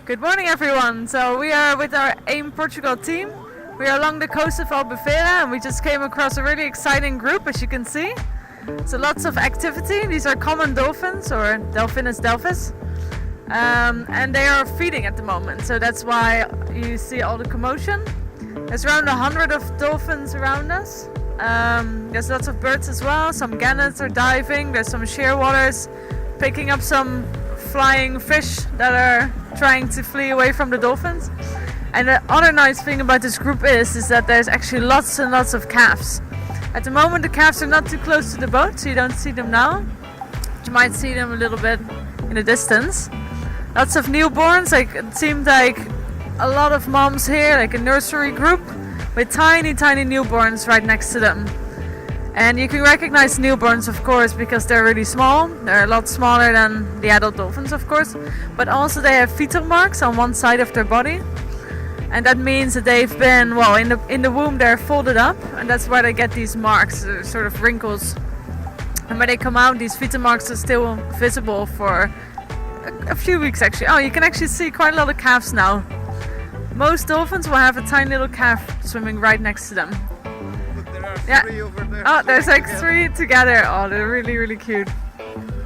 Good morning everyone, so we are with our AIMM Portugal team. We are along the coast of Albufeira and we just came across a really exciting group, as you can see. So lots of activity. These are common dolphins, or Delphinus delphis, and they are feeding at the moment, so that's why you see all the commotion. There's around 100 of dolphins around us. There's lots of birds as well. Some gannets are diving. There's some shearwaters picking up some flying fish that are trying to flee away from the dolphins. And the other nice thing about this group is that there's actually lots and lots of calves. At the moment the calves are not too close to the boat, so you don't see them now. You might see them a little bit in the distance. Lots of newborns, it seemed like a lot of moms here, like a nursery group with tiny newborns right next to them. And you can recognize newborns, of course, because they're really small. They're a lot smaller than the adult dolphins, of course. But also they have fetal marks on one side of their body. And that means that they've been, well, in the womb they're folded up. And that's why they get these marks, sort of wrinkles. And when they come out, these fetal marks are still visible for a few weeks, actually. Oh, you can actually see quite a lot of calves now. Most dolphins will have a tiny little calf swimming right next to them. Yeah. Over there. Oh, there's like three together. Oh, they're really cute.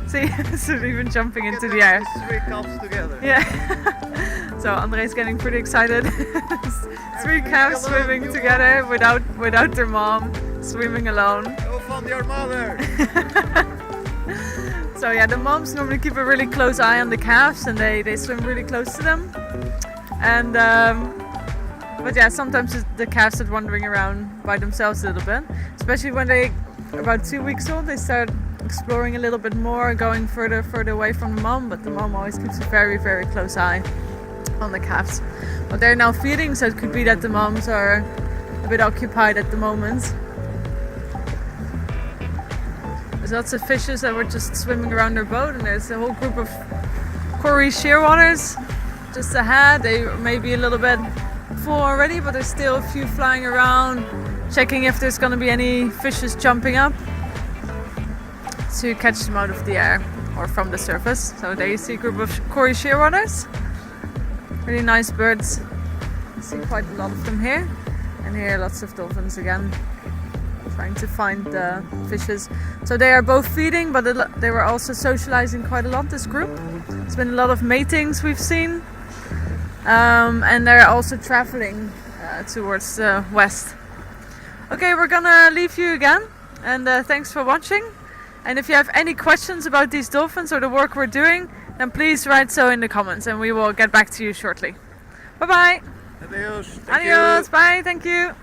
See, so they're even jumping into the air. Three calves together. Yeah. So Andre's getting pretty excited. Three calves swimming together without their mom, swimming alone. Go find your mother. So yeah, the moms normally keep a really close eye on the calves, and they swim really close to them. And but yeah, sometimes the calves are wandering around by themselves a little bit. Especially when they're about 2 weeks old, they start exploring a little bit more, going further away from the mom. But the mom always keeps a very close eye on the calves. But they're now feeding, so it could be that the moms are a bit occupied at the moment. There's lots of fishes that were just swimming around their boat, and there's a whole group of cory shearwaters just ahead. They may be a little bit full already, but there's still a few flying around, checking if there's going to be any fishes jumping up to catch them out of the air or from the surface. So there you see a group of cory shearwaters. Really nice birds. You see quite a lot of them here. And here lots of dolphins again, trying to find the fishes. So they are both feeding, but they were also socializing quite a lot, this group. There's been a lot of matings we've seen. And they're also traveling towards the west. Okay, we're gonna leave you again, and thanks for watching. And if you have any questions about these dolphins or the work we're doing, then please write so in the comments and we will get back to you shortly. Bye bye. Adios. Adios. Bye. Thank you.